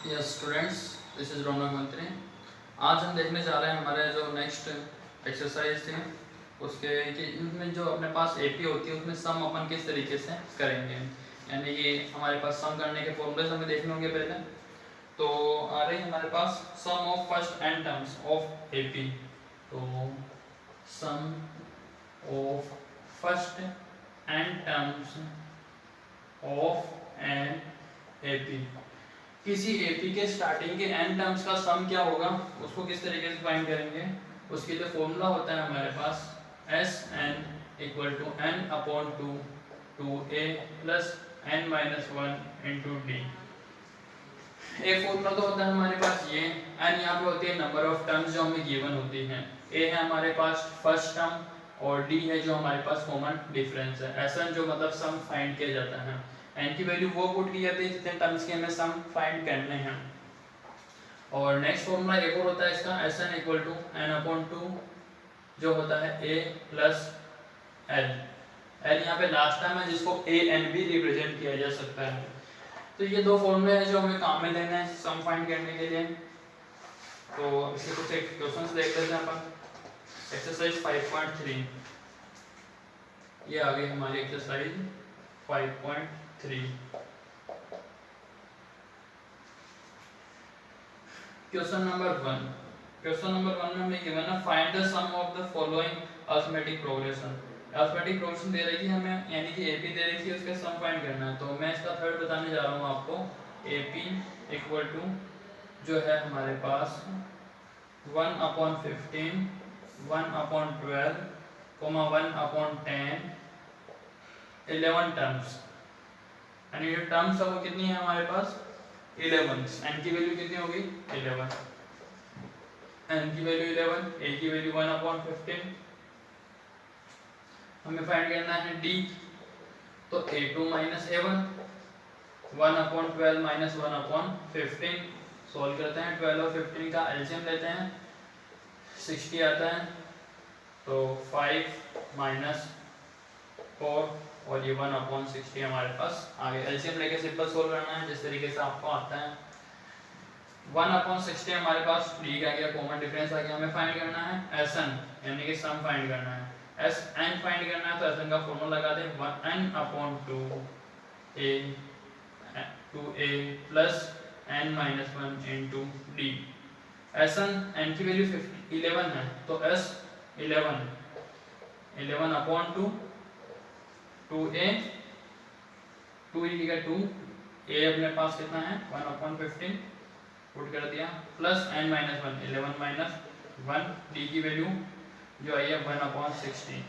Yes students, this is रौनक मंत्री। आज हम देखने जा रहे हैं हमारे जो नेक्स्ट एक्सरसाइज थी उसके कि इसमें जो अपने पास एपी होती है उसमें सम अपन किस तरीके से करेंगे। यानी कि हमारे पास सम करने के फॉर्मूले हमें देखने होंगे पहले। तो आ रही है हमारे पास sum of first n terms of AP. तो sum of first n terms of an AP. किसी एपी के स्टार्टिंग के एन टर्म्स का सम क्या होगा उसको किस तरीके से फाइंड करेंगे। उसके लिए फॉर्मूला होता है हमारे पास S N equal to N upon two a plus n minus one into d. एक फॉर्मूला तो होता है हमारे पास ये, एन यहाँ पे होती है नंबर ऑफ टर्म्स जो हमें गिवन होती हैं, ए है हमारे पास फर्स्ट टर्म और डी है जो हमारे पास कॉमन डिफरेंस है। एस एन जो मतलब सम फाइंड किया जाता है, एन की वैल्यू वो पुट की जाती है जितने टर्म्स के हमें सम फाइंड करने हैं। और नेक्स्ट फॉर्मूला एक और होता है इसका, S N equal to N upon two जो होता है ए प्लस एल। एल यहाँ पे लास्ट टर्म है जिसको ए एन भी रिप्रेजेंट किया जा सकता है। तो ये दो फॉर्मूले हैं जो हमें काम में लेना है सम फाइंड करने के लिए। तो इसके कुछ एक क्वेश्चंस देख लेते हैं अपन। एक्सरसाइज 5.3 ये आ गई हमारी exercise 5.3। Question number 1। Question number 1 में हमें गिवन है find the sum of the following arithmetic progression. Arithmetic progression दे रही थी हमें, यानी कि एपी दे रही थी, उसका सम फाइंड करना है। तो मैं इसका थर्ड बताने जा रहा हूँ आपको। एपी इक्वल टू जो है हमारे पास 1/15 1/12 1/10 11 टर्म्स। यानी जो टर्म्स है वो कितनी है हमारे पास 11। एन की वैल्यू कितनी होगी 11, एन की वैल्यू 11, ए की वैल्यू 1/15। हमें फाइंड करना है डी। तो a2 minus a1 1/12 minus 1/15 solve करते हैं। 12 और 15 का एलसीएम लेते हैं, 60 आता है। तो 5 माइनस 4 और ये 1/60 हमारे पास आगे एलसीएम लेके सिंपल सोल्व करना है जिस तरीके से आपको आता है। 1/60 हमारे पास डी आ गया, कॉमन डिफरेंस आ गया। हमें फाइंड करना है एस एन यानी कि सम फाइंड करना है। एस एन फाइंड करना है तो एस एन का फॉर्मूला लगा दें 1/2a plus n minus 1 into D. S N की वैल्यू 11 है तो एस 11/2 2a 2 लिखेगा 2 a अपने पास कितना है 1/15 पुट कर दिया plus n minus 1 11 minus 1 D की वैल्यू जो आई है 1/60।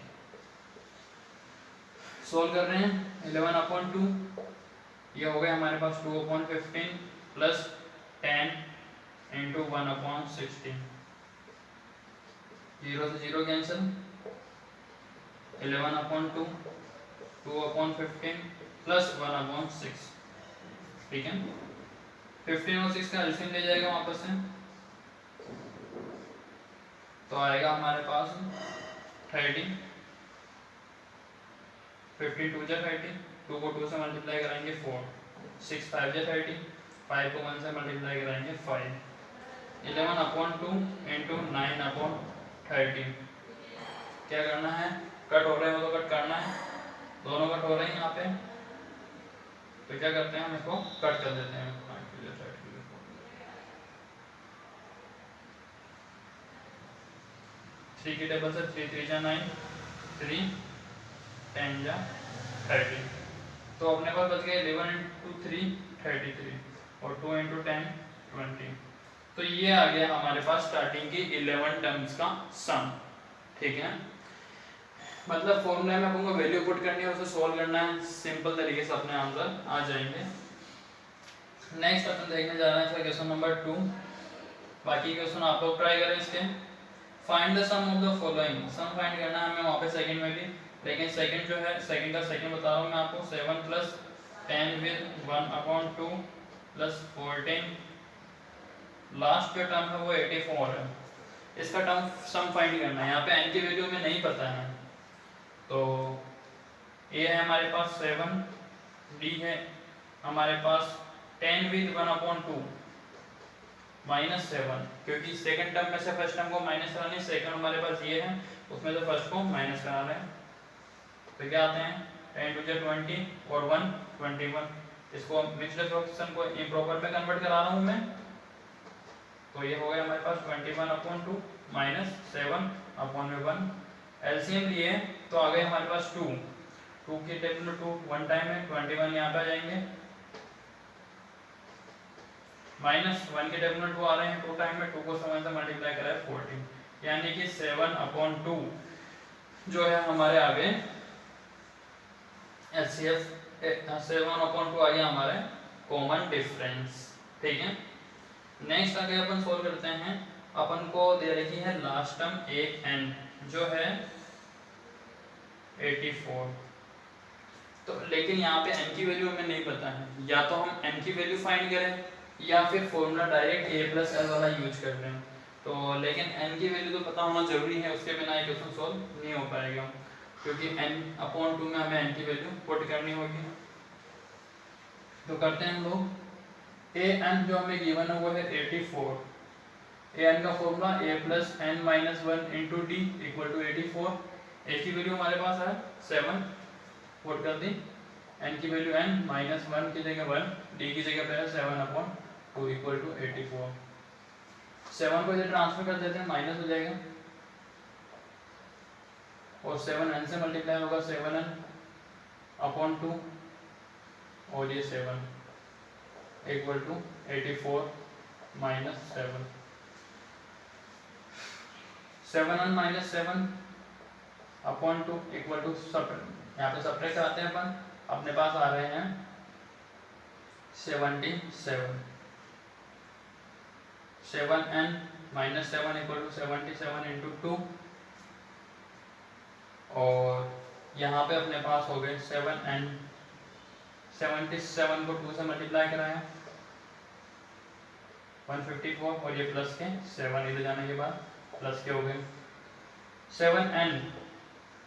सोल्व कर रहे हैं 11/2 ये हो गया हमारे पास 2/15 प्लस 10 इंटू 1/60। 0 से 0 कैंसिल, 11/2 2/15 प्लस 1/6। ठीक है, 15 और 6 का एलसीएम ले जाएगा वापस से तो आएगा हमारे पास 30। 15 2 जा 30, 2 को 2 से मल्टीप्लाई कराएंगे 4, 6 5 जा 30, 5 को 1 से मल्टीप्लाई कराएंगे 5। 11/2 इंटू 9/30। क्या करना है, कट हो रहे हो तो कट करना है, दोनों कट हो रहे हैं यहाँ पे तो क्या करते हैं हम इसको कट कर देते हैं। 3 की टेबल से 3 3 जा 9, 3 10 जा 30। तो अपने पास बच गए 11 इंटू 3 33 और 2 इंटू 10 20। तो ये आ गया हमारे पास स्टार्टिंग की 11 टर्म्स का सम। ठीक है, मतलब फॉर्मूला में आपको वैल्यू पुट करनी है, उसे सॉल्व करना है, सिंपल तरीके से अपने आंसर आ जाएंगे। नेक्स्ट अपन देखने जा रहे हैं क्वेश्चन नंबर 2। बाकी क्वेश्चन आप लोग ट्राई करें इसके। Find the sum of the following. Sum find करना है हमें वहाँ पे सेकंड में भी, लेकिन सेकंड जो है सेकंड का सेकंड बता रहा हूँ मैं आपको। 7 प्लस 10 विद 1/2 प्लस 14, लास्ट जो टर्म है वो 84 है। इसका टर्म सम फाइंड करना है। यहाँ पे n की वैल्यू हमें नहीं पता है तो a है हमारे पास 7, d है हमारे पास 10 विद 1/2 -7, क्योंकि सेकंड टर्म में से फर्स्ट टर्म को माइनस कराना है, सेकंड हमारे पास ये है, उसमें से फर्स्ट को माइनस कराना है। तो क्या आते हैं 10 टू 20 और 1 21। इसको मिक्स्ड फ्रैक्शन को इम्प्रॉपर में कन्वर्ट करा रहा हूँ मैं, तो ये हो गया हमारे पास 21/2 -7/1। एलसीएम लिए तो आ गए हमारे पास 2 की टेबल में 2 वन टाइम है, 21 यहाँ पे आ जाएंगे, -1 के टेबल में 2 आ रहे हैं 2 टाइम में, 2 को 7 से मल्टीप्लाई करा है 14, यानी कि 7/2 जो है हमारे आगे एलसीएफ 7/2 आ गया हमारे कॉमन डिफरेंस। ठीक है, नेक्स्ट आगे अपन सोल्व करते हैं। अपन को दे रखी है लास्ट टर्म एक n जो है 84, तो लेकिन यहाँ पे n की वैल्यू हमें नहीं पता है, या तो हम n की वैल्यू फाइंड करें या फिर फॉर्मूला डायरेक्ट a+l वाला यूज कर रहे हैं। तो लेकिन n की वैल्यू तो पता होना जरूरी है, उसके बिना ये क्वेश्चन सॉल्व नहीं हो पाएगा, क्योंकि n/2 में हमें n की वैल्यू पुट करनी होगी। तो करते हैं हम लोग, an जो हमें गिवन है वो है 84, an का फॉर्मूला a+n-1 × d = 84, a की वैल्यू हमारे पास है 7, पुट कर दी, n की वैल्यू n -1 की जगह 1, d की जगह पे है 7/2 = 84। 7 को इधर ट्रांसफर कर देते हैं, माइनस हो जाएगा, और 7 n से मल्टीप्लाई होगा 7n/2, और ये 7 = 84 - 7, 7n - 7/2 = यहाँ पे सब्ट्रैक्ट कराते हैं अपन, अपने पास आ रहे हैं 77, 7n - 7 = 77 × 2, और यहाँ पे अपने पास हो गए 7n, 77 को 2 से मल्टीप्लाई कराया 154, और ये प्लस के 7 इधर जाने के बाद प्लस के हो गए 7n,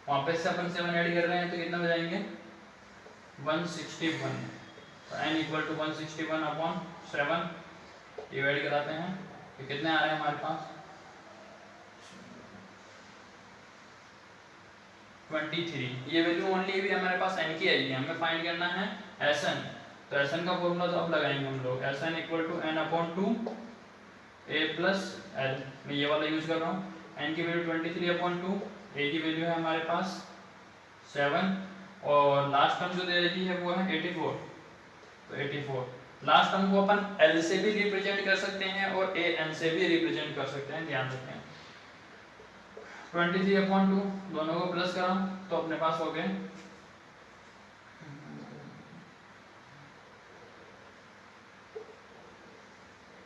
वहाँ पे से अपन 7 ऐड कर रहे हैं तो कितना हो जाएंगे 161, तो n = 161/7 डिवाइड कराते हैं तो कितने आ रहे हैं हमारे पास 23। ये वैल्यू ओनली भी हमारे पास n की आई है, हमें फाइंड करना है Sn, तो Sn का फॉर्मूला तो अब लगाएंगे हम लोग, Sn = n/2 a+l, मैं ये वाला यूज कर रहा हूँ, n की वैल्यू 23/2, a की वैल्यू है हमारे पास 7, और लास्ट टर्म जो दे रही है वो है 84, तो 84 लास्ट टर्म को अपन l से भी रिप्रेजेंट कर सकते हैं और an से भी रिप्रेजेंट कर सकते हैं, ध्यान रखें। 23/2 दोनों को प्लस करा तो अपने पास हो गए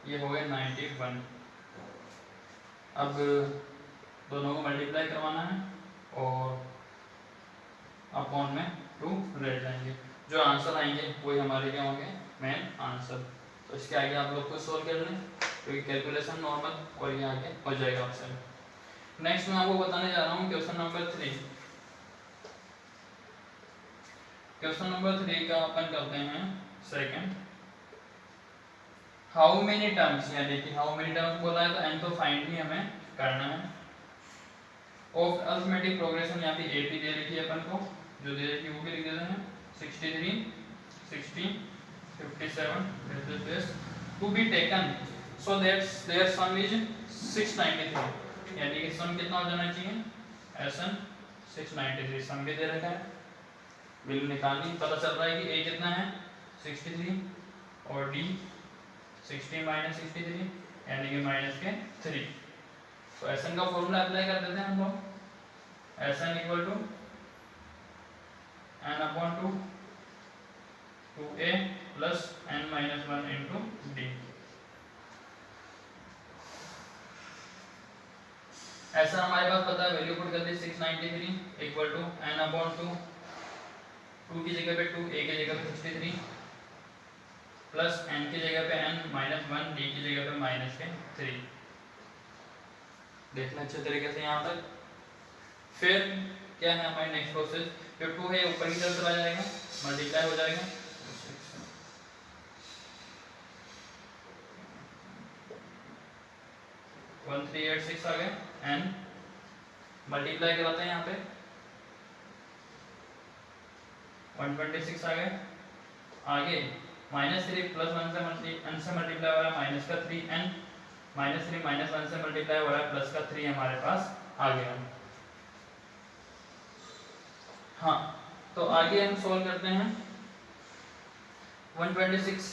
ये हो गए 91। अब दोनों को मल्टीप्लाई करवाना है और अपॉन में 2 रह जाएंगे, जो आंसर आएंगे वही हमारे क्या होंगे मेन आंसर। तो इसके आगे आप लोग को सोल्व कर लें, क्योंकि कैलकुलेशन नॉर्मल और ये आगे हो जाएगा आपसे। नेक्स्ट मैं आपको बताने जा रहा हूँ क्वेश्चन नंबर 3। क्वेश्चन नंबर 3 का अपन करते हैं सेकंड, हाउ मेनी टर्म्स, यानी कि हाउ मेनी टर्म्स बोला है तो n तो फाइंड ही हमें करना है, ऑफ अरिथमेटिक प्रोग्रेशन, यहाँ पे AP दे रखी है अपन को, जो दे रखी है वो भी लिख देते हैं 63 60 57 this to be taken so that their sum is 693, यानी कि सम कितना हो जाना चाहिए Sn 693, सम भी दे रखा है, वैल्यू निकालनी, पता चल रहा है कि a कितना है 63 और d 60 - 63 यानी कि माइनस के 3। तो Sn का फॉर्मूला अप्लाई कर देते हैं हम लोग, Sn = n/2 2a + n - 1 × d। ऐसा हमारे पास पता है, वैल्यू पुट कर दी 693 = n/2, 2 की जगह पे 2, a की जगह पे 63 प्लस n की जगह पे n - 1, d की जगह पे -3। देखना अच्छे तरीके से यहाँ तक। फिर क्या है हमारी नेक्स्ट प्रोसेस, जो 2 है ऊपर की तरफ चला जाएगा, मल्टीप्लाई हो जाएगा 1386 आ गया एन मल्टीप्लाई कराते हैं यहाँ पे 126 आ गया। आगे -3 प्लस 1 से मल्टीप्लाई हो रहा है माइनस का 3n -3 -1 से मल्टीप्लाई हो रहा है प्लस का 3 हमारे पास आ गया। हाँ तो आगे हम सोल्व करते हैं 126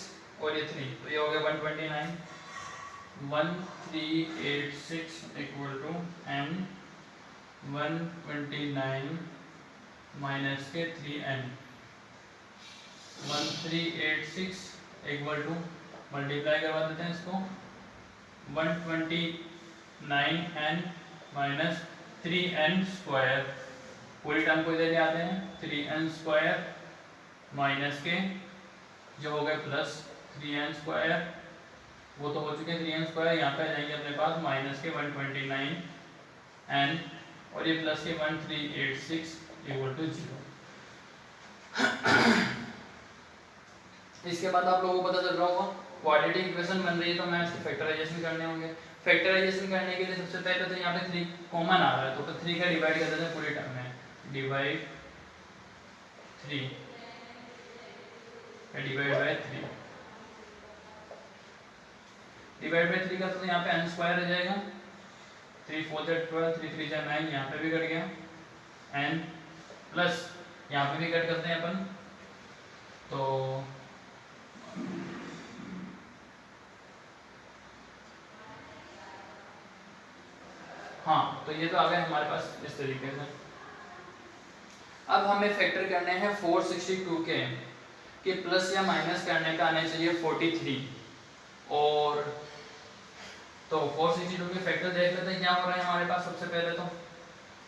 और ये 3 तो ये हो गया 129 1386 इक्वल टू n 129 माइनस के 3n 1386 इक्वल टू मल्टीप्लाई करवा देते हैं इसको 129n माइनस 3n स्क्वायर पूरी टर्म को इधर ले आते हैं 3n स्क्वायर माइनस के जो हो गए प्लस 3n स्क्वायर वो तो हो चुके 3n स्क्वायर यहाँ पे आ जाएंगे अपने पास माइनस के 129n और ये प्लस के 1386 इक्वल टू 0। इसके बाद आप लोगों को पता चल रहा होगा क्वाड्रेटिक इक्वेशन बन रही है तो मैं इसके फैक्टराइजेशन करने होंगे। फैक्टराइजेशन करने के लिए सबसे पहले तो यहाँ पे 3 कॉमन आ रहा है तो 3 का डिवाइड कर देते हैं पूरे टर्म में divide 3 divide by 3 divide by 3 का तो यहाँ पे n स्क्वायर आ जाएगा 3 4 12 3 3 9 यहाँ पे भी कट गया n प्लस यहाँ पे भी कट करते हैं अपन तो हाँ तो ये तो आ गए हमारे पास इस तरीके से। अब हमें फैक्टर करने हैं 462 के प्लस या माइनस करने का आने चाहिए 43 और तो 462 के फैक्टर देख लेते हैं क्या हो रहा है हमारे पास। सबसे पहले तो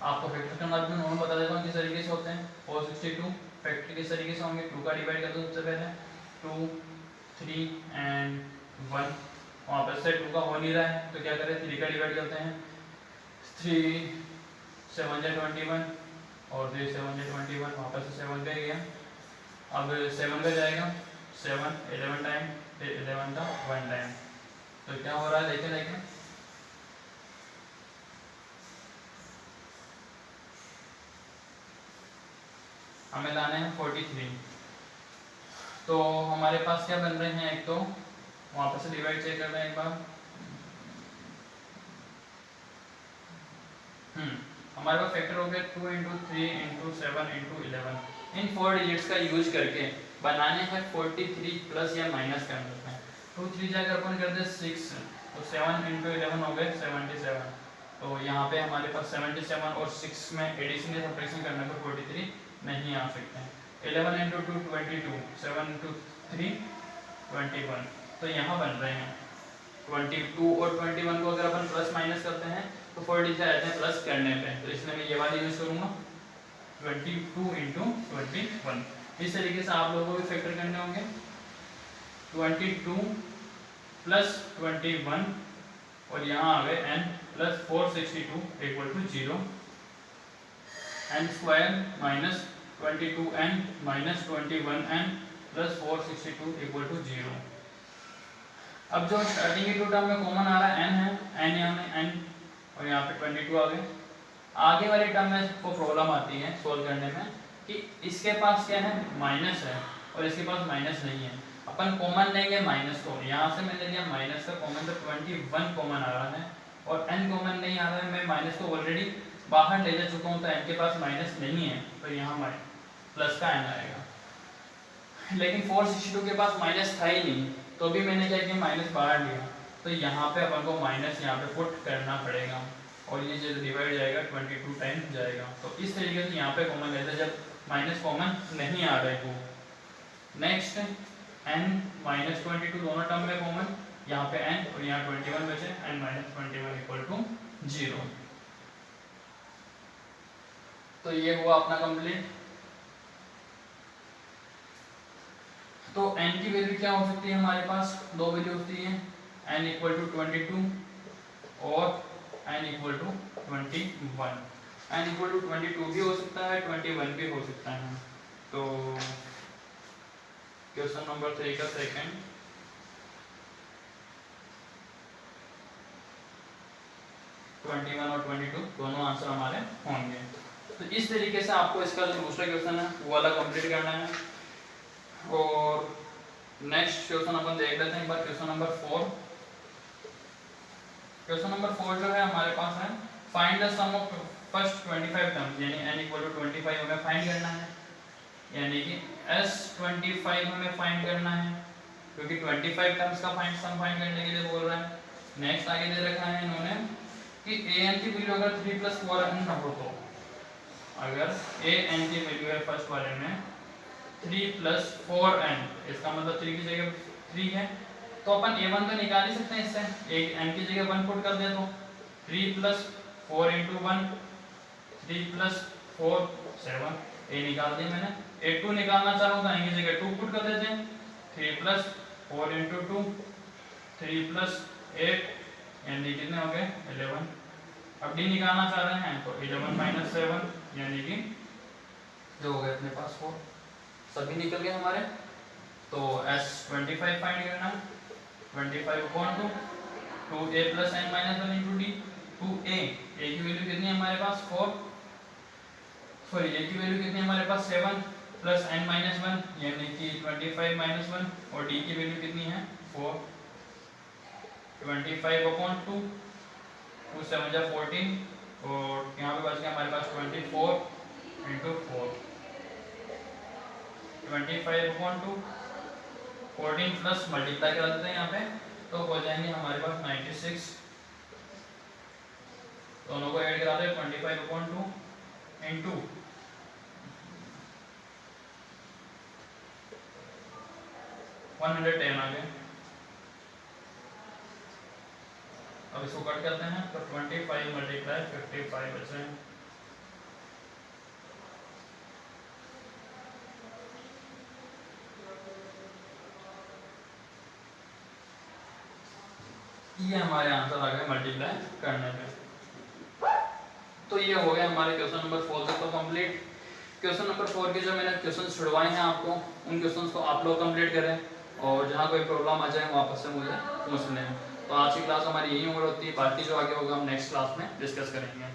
आपको फैक्टर करना भी उन्होंने बता देता हूँ किस तरीके से होते हैं। 462 फैक्टर किस तरीके से होंगे 2 का डिवाइड कर दो सबसे पहले 2 3 एंड 1 वहाँ पर से 2 का हो नहीं रहा है तो क्या करें 3 का डिवाइड करते हैं 3 7 21 और 3 7 21 वापस से 7 पे गया अब 7 पे जाएगा 7 11 टाइम फिर 11 का 1 टाइम तो क्या हो रहा है देखें हमें लाने हैं 43 तो हमारे पास क्या बन रहे हैं एक तो वहाँ पर से डिवाइड चेक कर रहे हैं एक बार हमारे पास फैक्टर हो गया 2 × 3 × 7 × 11 इन 4 डिजिट्स का यूज करके बनाने हैं 43 प्लस या माइनस कर सकते हैं 2 3 जाकर अपन कर दे 6 तो 7 × 11 हो गए 77 तो यहाँ पे हमारे पास 77 और 6 में एडिशन या सब्ट्रैक्शन करने पर 43 नहीं आ सकते हैं। 11 × 2 22 7 × 3 21 तो यहाँ बन रहे हैं 22 और 21 को अगर अपन प्लस माइनस करते हैं तो 40 से आते हैं प्लस करने पे तो इसलिए मैं ये वाली यूज करूँगा 22 × 21 इस तरीके से आप लोगों को भी फैक्टर करने होंगे 22 प्लस 21 और यहाँ आ गए n plus 462 equal to 0 n square minus 22n minus 21n plus 462 equal to 0। अब जो स्टार्टिंग के टू टर्म में कॉमन आ रहा है n है n यहाँ में n और यहाँ पे 22 आ गए। आगे वाली टर्म में को प्रॉब्लम आती है सोल्व करने में कि इसके पास क्या है माइनस है और इसके पास माइनस नहीं है। अपन कॉमन लेंगे माइनस को यहाँ से मैंने लिया माइनस का कॉमन तो 21 कॉमन आ रहा है और n कॉमन नहीं आ रहा है मैं माइनस को ऑलरेडी बाहर ले जा चुका हूँ तो n के पास माइनस नहीं है तो यहाँ प्लस का n आएगा। लेकिन 462 के पास माइनस था ही नहीं तो भी मैंने क्या किया माइनस बाहर लिया तो यहाँ पे अपन को माइनस यहाँ पे पुट करना पड़ेगा और ये जो डिवाइड जाएगा 22 टाइम जाएगा। तो इस तरीके से यहाँ पे कॉमन लेते हैं जब माइनस कॉमन नहीं आ रहा है वो। नेक्स्ट n माइनस 22 दोनों टर्म में कॉमन यहाँ पे n और यहाँ 21 बचे n माइनस 21 इक्वल टू 0। तो ये हुआ अपना कंप्लीट। तो n की वैल्यू क्या हो सकती है हमारे पास दो वैल्यू होती है n इक्वल टू 22 और n equal to 21। n equal to 22 भी हो सकता है 21 भी हो सकता है। तो क्वेश्चन नंबर 3 का सेकंड 21 और 22 दोनों आंसर हमारे होंगे। तो इस तरीके से आपको इसका जो दूसरा क्वेश्चन है वो वाला कंप्लीट करना है। और नेक्स्ट क्वेश्चन अपन देख लेते हैं एक बार, क्वेश्चन नंबर 4। क्वेश्चन नंबर 4 जो है हमारे पास है find the sum of first 25 terms, यानी n = 25 हमें फाइंड करना है, यानी कि S25 हमें फाइंड करना है क्योंकि 25 टर्म्स का सम फाइंड करने के लिए बोल रहा है। नेक्स्ट आगे दे रखा है इन्होंने कि an की वैल्यू अगर 3 + 4n हो, तो अगर an की वैल्यू है फर्स्ट वाले में 3 + 4n, इसका मतलब 3 की जगह 3 है, तो अपन a1 तो निकाल ही सकते हैं इससे, एक n की जगह 1 पुट कर दे तो 3 + 4 × 1 3 + 4 7, a निकाल दी मैंने। a2 निकालना चाहूँ तो n की जगह 2 पुट कर देते हैं, 3 + 4 × 2 3 + 8 यानी कितने हो गए 11। अब d निकालना चाह रहे हैं तो 11 - 7 यानी कि जो हो गए अपने पास 4, सभी निकल गए हमारे। तो S25 फाइंड करना है, 25/2 2a + n - 1 × d 2a, a की वैल्यू कितनी है हमारे पास 4, सॉरी a की वैल्यू कितनी है हमारे पास 7 + n - 1 यानी कि 25 - 1, और d की वैल्यू कितनी है 4, 25/2 2 7 = 14, और यहाँ पे बच गया हमारे पास 24 × 4, 25/2 14 प्लस मल्टीप्लाई करा देते हैं यहाँ पे, तो हो जाएंगे हमारे पास 96, दोनों को ऐड करा दे 25/2 × 110 आ गए। अब इसको कट करते हैं तो 25 × 55 बचे हैं। ये हमारे आंसर आ गए मल्टीप्लाई करने पे। तो ये हो गया हमारे क्वेश्चन नंबर 4 तक तो कंप्लीट। क्वेश्चन नंबर 4 के जो मैंने क्वेश्चन छुड़वाए हैं आपको, उन क्वेश्चंस को आप लोग कंप्लीट करें, और जहाँ कोई प्रॉब्लम आ जाए वापस से मुझे पूछ लें। तो आज की क्लास हमारी यही उम्र होती है, बाकी जो आगे होगा हम नेक्स्ट क्लास में डिस्कस करेंगे।